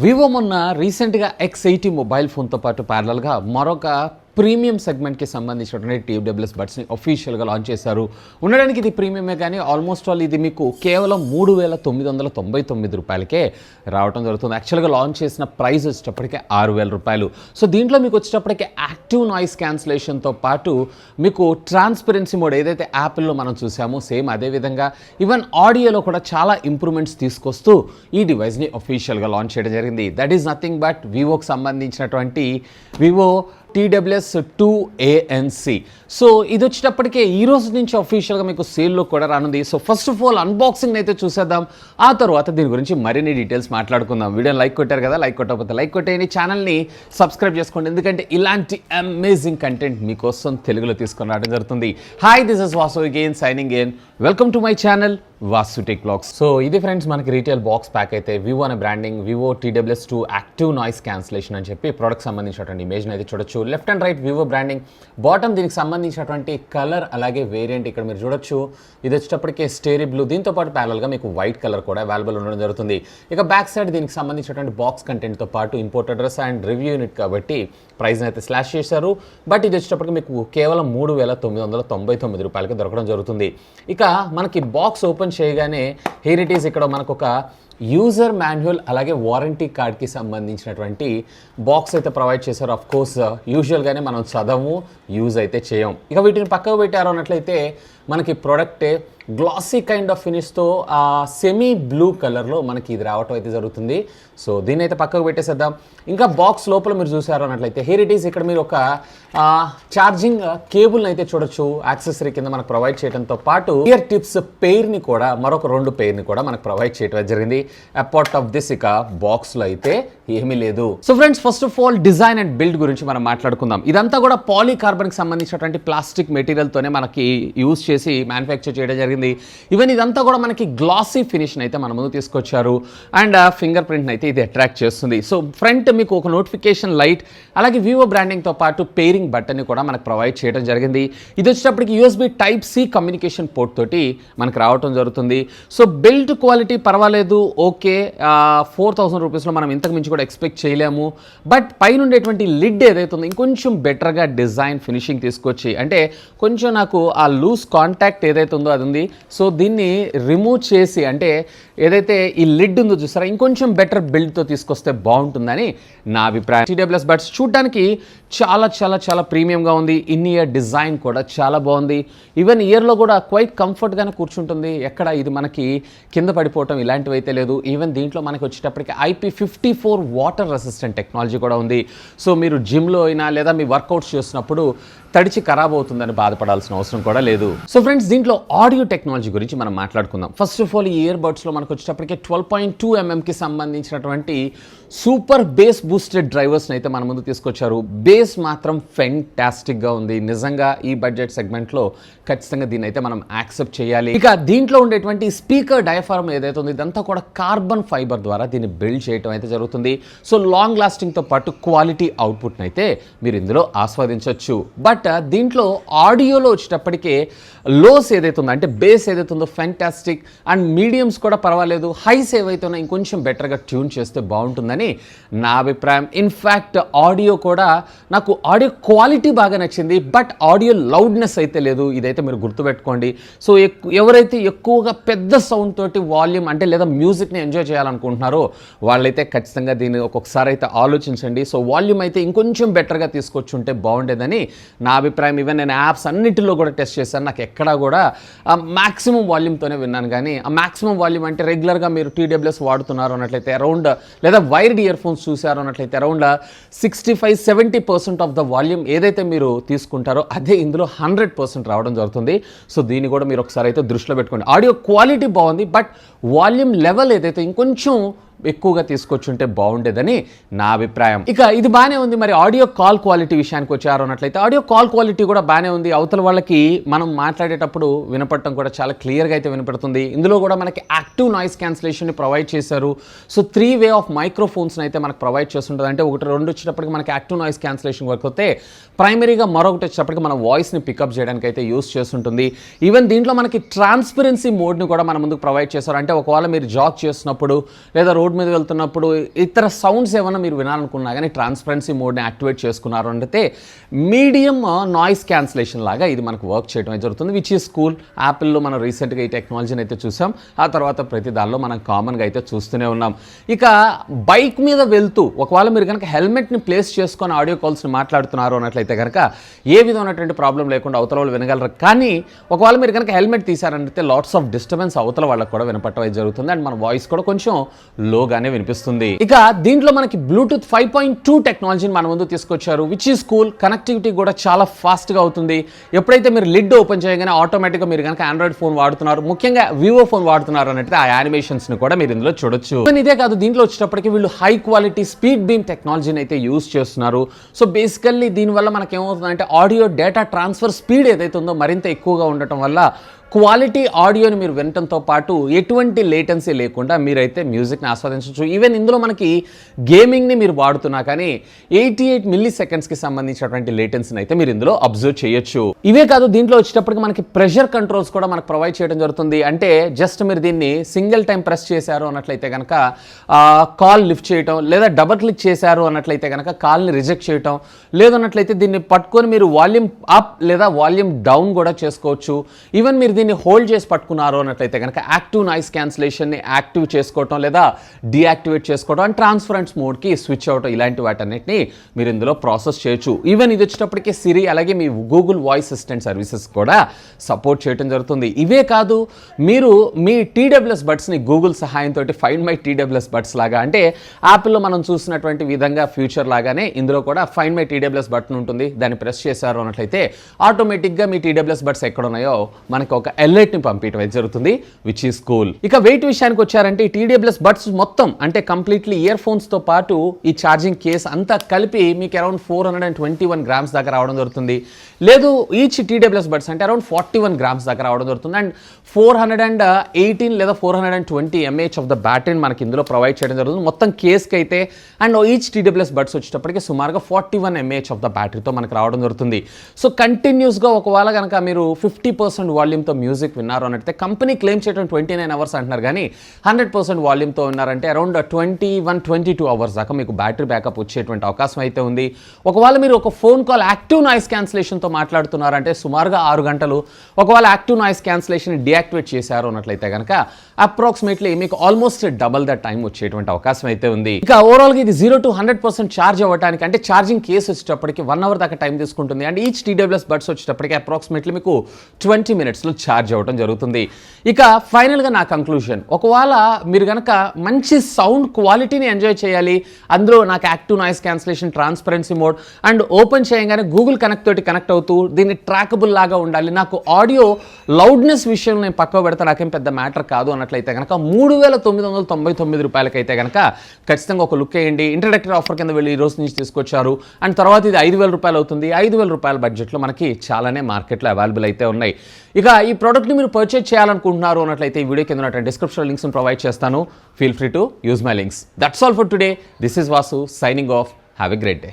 Vivo మొన్న రీసెంట్గా X80 mobile ఫోన్తో పాటు ప్యారలల్గా మరొక ప్రీమియం సెగ్మెంట్కి సంబంధించినటువంటి TWS బడ్స్ని అఫీషియల్గా లాంచ్ చేశారు. ఉండడానికి ఇది ప్రీమియమే కానీ ఆల్మోస్ట్ ఆల్ ఇది మీకు కేవలం 3,999 రూపాయలకే రావడం జరుగుతుంది. యాక్చువల్గా లాంచ్ చేసిన ప్రైస్ వచ్చేటప్పటికే 6,000 రూపాయలు. సో దీంట్లో మీకు వచ్చేటప్పటికే యాక్టివ్ నాయిస్ క్యాన్సిలేషన్తో పాటు మీకు ట్రాన్స్పరెన్సీ మోడ్ ఏదైతే యాపిల్లో మనం చూసామో సేమ్ అదేవిధంగా ఈవెన్ ఆడియోలో కూడా చాలా ఇంప్రూవ్మెంట్స్ తీసుకొస్తూ ఈ డివైస్ని అఫీషియల్గా లాంచ్ చేయడం జరిగింది. దట్ ఈస్ నథింగ్ బట్ వివోకి సంబంధించినటువంటి వివో TWS 2 ANC. సో ఇది వచ్చేటప్పటికే ఈ రోజు నుంచి అఫీషియల్గా మీకు సేల్లో కూడా రానుంది. So first of all unboxing అయితే చూసేద్దాం, ఆ తర్వాత దీని గురించి మరిన్ని డీటెయిల్స్ మాట్లాడుకుందాం. వీడియోని లైక్ కొట్టారు కదా, లైక్ కొట్టకపోతే లైక్ కొట్టేయండి, ఛానల్ని సబ్స్క్రైబ్ చేసుకోండి, ఎందుకంటే ఇలాంటి అమేజింగ్ కంటెంట్ మీకోసం తెలుగులో తీసుకొని రావడం జరుగుతుంది. Hi, this is Vasu again signing in. Welcome to my channel Vaasutechvlogs. So ఇది ఫ్రెండ్స్ మనకి రీటైల్ బాక్స్ ప్యాక్ అయితే వివో అనే branding Vivo TWS 2 active noise cancellation అని చెప్పి ప్రోడక్ట్ సంబంధించినటువంటి ఇమేజ్ని అయితే చూడొచ్చు. Left and right Vivo branding, bottom దీనికి సంబంధించినటువంటి కలర్ అలాగే వేరియంట్ ఇక్కడ మీరు చూడొచ్చు. ఇది వచ్చేటప్పటికే స్టేరీ బ్లూ, దీంతో పాటు ప్యారల్గా మీకు వైట్ కలర్ కూడా అవైలబుల్ ఉండడం జరుగుతుంది. ఇక బ్యాక్ సైడ్ దీనికి సంబంధించినటువంటి బాక్స్ కంటెంట్తో పాటు import address and review unit కాబట్టి ప్రైస్ని అయితే స్లాష్ చేశారు. బట్ ఇది వచ్చేటప్పటికి మీకు కేవలం 3,999 రూపాయలకి దొరకడం జరుగుతుంది. ఇక మనకి బాక్స్ ఓపెన్ చేయగానే హియర్ ఇట్ ఈస్, ఇక్కడ మనకు ఒక యూజర్ మాన్యువల్ అలాగే వారంటీ కార్డ్కి సంబంధించినటువంటి బాక్స్ అయితే ప్రొవైడ్ చేశారు. ఆఫ్ కోర్స్ యూజువల్గానే మనం చదవము, యూజ్ అయితే చేయం. ఇక వీటిని పక్కకు పెట్టారు అన్నట్లయితే మనకి ప్రోడక్ట్ గ్లాసీ కైండ్ ఆఫ్ ఫినిష్తో సెమీ బ్లూ కలర్లో మనకి ఇది రావటం అయితే జరుగుతుంది. సో దీన్ని అయితే పక్కకు పెట్టేసేద్దాం. ఇంకా బాక్స్ లోపల మీరు చూసారు అన్నట్లయితే హియర్ ఇట్ ఈస్, ఇక్కడ మీరు ఒక ఛార్జింగ్ కేబుల్ని అయితే చూడొచ్చు. యాక్సెసరీ కింద మనకు ప్రొవైడ్ చేయడంతో పాటు ఇయర్ టిప్స్ పెయిర్ని కూడా, మరొక 2 పెయిర్ని కూడా మనకు ప్రొవైడ్ చేయడం జరిగింది. అపార్ట్ ఆఫ్ దిస్ ఇక బాక్స్లో అయితే ఏమీ లేదు. So friends, first of all design and build గురించి మనం మాట్లాడుకుందాం. ఇదంతా కూడా పాలీకార్బన్కి సంబంధించినటువంటి ప్లాస్టిక్ మెటీరియల్తోనే మనకి యూజ్ చేసి మ్యానుఫ్యాక్చర్ చేయడం జరిగింది. ఈవెన్ ఇదంతా కూడా మనకి గ్లాసీ ఫినిష్ని అయితే మన ముందు తీసుకొచ్చారు అండ్ ఫింగర్ ప్రింట్ని అయితే ఇది అట్రాక్ట్ చేస్తుంది. సో ఫ్రంట్ మీకు ఒక నోటిఫికేషన్ లైట్ అలాగే వివో బ్రాండింగ్తో పాటు పేరింగ్ బటన్ని కూడా మనకు ప్రొవైడ్ చేయడం జరిగింది. ఇది వచ్చేటప్పటికి USB Type-C కమ్యూనికేషన్ పోర్ట్ తోటి మనకు రావడం జరుగుతుంది. సో బిల్డ్ క్వాలిటీ పర్వాలేదు, ఓకే. 4,000 రూపీస్లో మనం ఇంతకు మించి కూడా ఎక్స్పెక్ట్ చేయలేము. బట్ పైన ఉండేటువంటి లిడ్ ఏదైతే ఉందో ఇంకొంచెం బెటర్గా డిజైన్ ఫినిషింగ్ తీసుకొచ్చి, అంటే కొంచెం నాకు ఆ లూజ్ కాంటాక్ట్ ఏదైతే ఉందో అది ఉంది. సో దీన్ని రిమూవ్ చేసి, అంటే ఏదైతే ఈ లిడ్ ఉందో చూసారా, ఇంకొంచెం బెటర్ బిల్డ్తో తీసుకొస్తే బాగుంటుందని నా అభిప్రాయం. TWS బడ్స్ చూడడానికి చాలా చాలా చాలా ప్రీమియంగా ఉంది. ఇన్ ఇయర్ డిజైన్ కూడా చాలా బాగుంది. ఈవెన్ ఇయర్లో కూడా క్వైట్ కంఫర్ట్గానే కూర్చుంటుంది. ఎక్కడ ఇది మనకి కింద పడిపోవటం ఇలాంటివి అయితే లేదు. ఈవెన్ దీంట్లో మనకి వచ్చేటప్పటికి IP54 వాటర్ రెసిస్టెంట్ టెక్నాలజీ కూడా ఉంది. సో మీరు జిమ్లో అయినా లేదా మీ వర్కౌట్స్ చేసినప్పుడు తడిచి ఖరాబ్ అవుతుందని బాధపడాల్సిన అవసరం కూడా లేదు. సో ఫ్రెండ్స్, దీంట్లో ఆడియో టెక్నాలజీ గురించి మనం మాట్లాడుకుందాం. ఫస్ట్ ఆఫ్ ఆల్ ఈ ఇయర్ బడ్స్లో మనకు వచ్చేటప్పటికే 12.2 mmకి సంబంధించినటువంటి సూపర్ బేస్ బూస్టెడ్ డ్రైవర్స్ని అయితే మన ముందు తీసుకొచ్చారు. బేస్ మాత్రం ఫెంటాస్టిక్గా ఉంది. నిజంగా ఈ బడ్జెట్ సెగ్మెంట్లో ఖచ్చితంగా దీన్ని అయితే మనం యాక్సెప్ట్ చేయాలి. ఇక దీంట్లో ఉండేటువంటి స్పీకర్ డయాఫ్రామ్ ఏదైతే ఉంది ఇదంతా కూడా కార్బన్ ఫైబర్ ద్వారా దీన్ని బిల్డ్ చేయడం అయితే జరుగుతుంది. సో లాంగ్ లాస్టింగ్తో పాటు క్వాలిటీ అవుట్పుట్ని అయితే మీరు ఇందులో ఆస్వాదించవచ్చు. బట్ దీంట్లో ఆడియోలో వచ్చేటప్పటికే లోస్ ఏదైతే ఉందో, అంటే బేస్ ఏదైతే ఉందో ఫెంటాస్టిక్ అండ్ మీడియమ్స్ కూడా పర్వాలేదు. హైస్ ఏవైతే ఉన్నా ఇంకొంచెం బెటర్గా ట్యూన్ చేస్తే బాగుంటుందని నా అభిప్రాయం. ఇన్ఫ్యాక్ట్ ఆడియో కూడా నాకు ఆడియో క్వాలిటీ బాగా నచ్చింది, బట్ ఆడియో లౌడ్నెస్ అయితే లేదు. ఇదైతే మీరు గుర్తుపెట్టుకోండి. సో ఎవరైతే ఎక్కువగా పెద్ద సౌండ్ తోటి వాల్యూమ్ అంటే లేదా మ్యూజిక్ని ఎంజాయ్ చేయాలనుకుంటున్నారో వాళ్ళైతే ఖచ్చితంగా దీన్ని ఒక్కొక్కసారి అయితే ఆలోచించండి. సో వాల్యూమ్ అయితే ఇంకొంచెం బెటర్గా తీసుకొచ్చుంటే బాగుండేదని నా అభిప్రాయం. ఈవెన్ నేను యాప్స్ అన్నింటిలో కూడా టెస్ట్ చేశాను. నాకు ఎక్కడా కూడా మ్యాక్సిమం వాల్యూమ్తోనే విన్నాను. కానీ ఆ మ్యాక్సిమం వాల్యూమ్ అంటే రెగ్యులర్గా మీరు TWS వాడుతున్నారు అన్నట్లయితే అరౌండ్, లేదా వైర్డ్ ఇయర్ ఫోన్స్ చూసారు అన్నట్లయితే అరౌండ్ 65-70% ఆఫ్ ద వాల్యూమ్ ఏదైతే మీరు తీసుకుంటారో అదే ఇందులో 100% రావడం జరుగుతుంది. సో దీన్ని కూడా మీరు ఒకసారి అయితే దృష్టిలో పెట్టుకోండి. ఆడియో క్వాలిటీ బాగుంది, బట్ వాల్యూమ్ లెవెల్ ఏదైతే ఇంకొంచెం ఎక్కువగా తీసుకొచ్చుంటే బాగుండేదని నా అభిప్రాయం. ఇక ఇది బాగానే ఉంది. మరి ఆడియో కాల్ క్వాలిటీ విషయానికి వచ్చారు అన్నట్లయితే ఆడియో కాల్ క్వాలిటీ కూడా బాగానే ఉంది. అవతల వాళ్ళకి మనం మాట్లాడేటప్పుడు వినపడటం కూడా చాలా క్లియర్గా అయితే వినపడుతుంది. ఇందులో కూడా మనకి యాక్టివ్ నాయిస్ క్యాన్సిలేషన్ని ప్రొవైడ్ చేశారు. సో 3 వే ఆఫ్ మైక్రోఫోన్స్ని అయితే మనకు ప్రొవైడ్ చేస్తుంటుంది. అంటే 1-2 వచ్చేటప్పటికి మనకి యాక్టివ్ నాయిస్ క్యాన్సిలేషన్ వర్క్ అవుతే ప్రైమరీగా మరొకటి వచ్చేటప్పటికి మన వాయిస్ని పికప్ చేయడానికి అయితే యూస్ చేస్తుంటుంది. ఈవెన్ దీంట్లో మనకి ట్రాన్స్పరెన్సీ మోడ్ని కూడా మన ముందుకు ప్రొవైడ్ చేశారు. అంటే ఒకవేళ మీరు జాగ్ చేస్తున్నప్పుడు లేదా రోడ్ రోడ్ మీద వెళ్తున్నప్పుడు ఇతర సౌండ్స్ ఏమైనా మీరు వినాలనుకున్నా కానీ ట్రాన్స్పరెన్సీ మోడ్ని యాక్టివేట్ చేసుకున్నారు అంటే మీడియం నాయిస్ క్యాన్సిలేషన్ లాగా ఇది మనకు వర్క్ చేయడం జరుగుతుంది, విచ్ ఈస్ కూల్. యాపిల్లో మనం రీసెంట్గా ఈ టెక్నాలజీని అయితే చూసాం, ఆ తర్వాత ప్రతి దానిలో మనం కామన్గా అయితే చూస్తూనే ఉన్నాం. ఇక బైక్ మీద వెళ్తూ ఒకవేళ మీరు కనుక హెల్మెట్ని ప్లేస్ చేసుకొని ఆడియో కాల్స్ని మాట్లాడుతున్నారు అన్నట్లయితే కనుక ఏ విధమైనటువంటి ప్రాబ్లం లేకుండా అవతల వాళ్ళు వినగలరు. కానీ ఒకవేళ మీరు కనుక హెల్మెట్ తీశారంటే లాట్స్ ఆఫ్ డిస్టర్బెన్స్ అవతల వాళ్ళకి కూడా వినపడటం జరుగుతుంది అండ్ మన వాయిస్ కూడా కొంచెం లోగానే వినిపిస్తుంది. ఇక దీంట్లో మనకి బ్లూటూత్ 5.2 టెక్నాలజీని మన ముందు తీసుకొచ్చారు, విచ్ ఈస్ కూల్. కనెక్టివిటీ కూడా చాలా ఫాస్ట్గా అవుతుంది. ఎప్పుడైతే మీరు లిడ్ ఓపెన్ చేయగానే ఆటోమేటిక్గా మీరు కనుక ఆండ్రాయిడ్ ఫోన్ వాడుతున్నారు, ముఖ్యంగా వివో ఫోన్ వాడుతున్నారు అన్నట్టు ఆ యానిమేషన్స్ని కూడా మీరు ఇందులో చూడొచ్చు. ఇదే కాదు, దీంట్లో వచ్చేటప్పటికి వీళ్ళు హై క్వాలిటీ స్పీడ్ బీమ్ టెక్నాలజీని అయితే యూజ్ చేస్తున్నారు. సో బేసికల్లీ దీనివల్ల మనకి ఏమవుతుందంటే ఆడియో డేటా ట్రాన్స్ఫర్ స్పీడ్ ఏదైతే ఉందో మరింత ఎక్కువగా ఉండటం వల్ల క్వాలిటీ ఆడియోని మీరు వినటంతో పాటు ఎటువంటి లేటెన్సీ లేకుండా మీరైతే మ్యూజిక్ని ఆస్వాదించవచ్చు. ఈవెన్ ఇందులో మనకి గేమింగ్ని మీరు వాడుతున్నా కానీ 88 మిల్లీ సెకండ్స్కి సంబంధించినటువంటి లేటెన్సీని అయితే మీరు ఇందులో అబ్జర్వ్ చేయొచ్చు. ఇవే కాదు, దీంట్లో వచ్చేటప్పటికి మనకి ప్రెషర్ కంట్రోల్స్ కూడా మనకు ప్రొవైడ్ చేయడం జరుగుతుంది. అంటే జస్ట్ మీరు దీన్ని సింగిల్ టైం ప్రెస్ చేశారు అన్నట్లయితే కనుక కాల్ లిఫ్ట్ చేయటం, లేదా డబుల్ క్లిక్ చేశారు అన్నట్లయితే కనుక కాల్ని రిజెక్ట్ చేయటం, లేదన్నట్లయితే దీన్ని పట్టుకొని మీరు వాల్యూమ్ అప్ లేదా వాల్యూమ్ డౌన్ కూడా చేసుకోవచ్చు. ఈవెన్ మీరు దీన్ని హోల్డ్ చేసి పట్టుకున్నారు అన్నట్లయితే కనుక యాక్టివ్ నాయిస్ క్యాన్సిలేషన్ని యాక్టివ్ చేసుకోవటం లేదా డీయాక్టివేట్ చేసుకోవడం అండ్ ట్రాన్స్పరెన్స్ మోడ్కి స్విచ్ అవటం, ఇలాంటి వాటన్నిటిని మీరు ఇందులో ప్రాసెస్ చేయొచ్చు. ఈవెన్ ఇది వచ్చేటప్పటికి సిరి అలాగే మీ గూగుల్ వాయిస్ అసిస్టెంట్ సర్వీసెస్ కూడా సపోర్ట్ చేయడం జరుగుతుంది. ఇవే కాదు, మీరు మీ TWS బడ్స్ని గూగుల్ సహాయంతో ఫైండ్ మై TWS బడ్స్ లాగా, అంటే యాపిల్లో మనం చూసినటువంటి విధంగా ఫ్యూచర్ లాగానే ఇందులో కూడా ఫైండ్ మై TWS బటన్ ఉంటుంది. దాన్ని ప్రెస్ చేశారు అన్నట్లయితే ఆటోమేటిక్గా మీ TWS బడ్స్ ఎక్కడ ఉన్నాయో మనకు ఒక అలర్ట్ని పంపించడం జరుగుతుంది, విచ్ ఈస్ కూల్. ఇక వెయిట్ విషయానికి వచ్చారంటే ఈ TWS బడ్స్ మొత్తం అంటే కంప్లీట్లీ ఇయర్ ఫోన్స్తో పాటు ఈ ఛార్జింగ్ కేస్ అంతా కలిపి మీకు అరౌండ్ 421 గ్రామ్స్ దాకా రావడం జరుగుతుంది. లేదు, ఈచ్ TWS బడ్స్ అంటే అరౌండ్ 41 గ్రామ్స్ దాకా రావడం జరుగుతుంది. అండ్ 418 లేదా 420 mAh ఆఫ్ ద బ్యాటరీని మనకి ఇందులో ప్రొవైడ్ చేయడం జరుగుతుంది మొత్తం కేస్కి అయితే. అండ్ ఈచ్ TWS బడ్స్ వచ్చేటప్పటికి సుమారుగా 41 mAh ఆఫ్ ద బ్యాటరీతో మనకు రావడం జరుగుతుంది. సో కంటిన్యూస్గా ఒకవేళ కనుక మీరు 50% వాల్యూమ్తో మ్యూజిక్ విన్నారు అన్నట్టే కంపెనీ క్లెయిమ్ చేయడం 29 అవర్స్ అంటున్నారు, కానీ 100% వాల్యూమ్తో ఉన్నారంటే అరౌండ్ 21-22 అవర్స్ దాకా మీకు బ్యాటరీ బ్యాకప్ వచ్చేటువంటి అవకాశం అయితే ఉంది. ఒకవేళ మీరు ఒక ఫోన్ కాల్ యాక్టివ్ నాయిస్ క్యాన్సిలేషన్తో మాట్లాడుతున్నారంటే సుమారుగా 6 గంటలు. ఒకవేళ యాక్టివ్ నాయిస్ క్యాన్సిలేషన్ డియాక్టివేట్ చేశారు అన్నట్లయితే కనుక అప్రాక్సిమేట్లీ మీకు ఆల్మోస్ట్ డబల్ ద టైం వచ్చేటువంటి అవకాశం అయితే ఉంది. ఇక ఓవరాల్గా ఇది 0 to 100% ఛార్జ్ అవ్వడానికి అంటే ఛార్జింగ్ కేసు వచ్చేటప్పటికి 1 అవర్ దాకా టైం తీసుకుంటుంది. అండ్ ఈచ్ TWS బడ్స్ వచ్చేటప్పటికి అప్రాక్సిమేట్లీ మీకు 20 మినిట్స్లో ఛార్జ్ అవ్వడం జరుగుతుంది. ఇక ఫైనల్గా నా కంక్లూజన్, ఒకవేళ మీరు కనుక మంచి సౌండ్ క్వాలిటీని ఎంజాయ్ చేయాలి, అందులో నాకు active noise cancellation, transparency mode and open చేయగానే గూగుల్ కనెక్ట్ తోటి కనెక్ట్ అవుతూ దీన్ని ట్రాకబుల్ లాగా ఉండాలి, నాకు ఆడియో లౌడ్నెస్ విషయంలో నేను పక్క పెడతా, నాకేం పెద్ద మ్యాటర్ కాదు అన్నట్లయితే కనుక 3,999 రూపాయలకైతే కనుక ఖచ్చితంగా ఒక లుక్ వేయండి. ఇంట్రడక్టరీ ఆఫర్ కింద వెళ్ళి ఈ రోజు నుంచి తీసుకొచ్చారు. అండ్ తర్వాత ఇది 5,000 రూపాయలు అవుతుంది. 5,000 రూపాయల బడ్జెట్లో మనకి చాలానే మార్కెట్లో అవైలబుల్ అయితే ఉన్నాయి. ఇక ఈ ప్రోడక్ట్ని మీరు పర్చేజ్ చేయాలనుకుంటున్నారు అన్నట్లయితే ఈ వీడియో కింద ఉన్నటువంటి డిస్క్రిప్షన్ లింక్స్ ప్రొవైడ్ చేస్తాను. Feel free to use my links. That's all for today. This is Vasu signing off. Have a great day.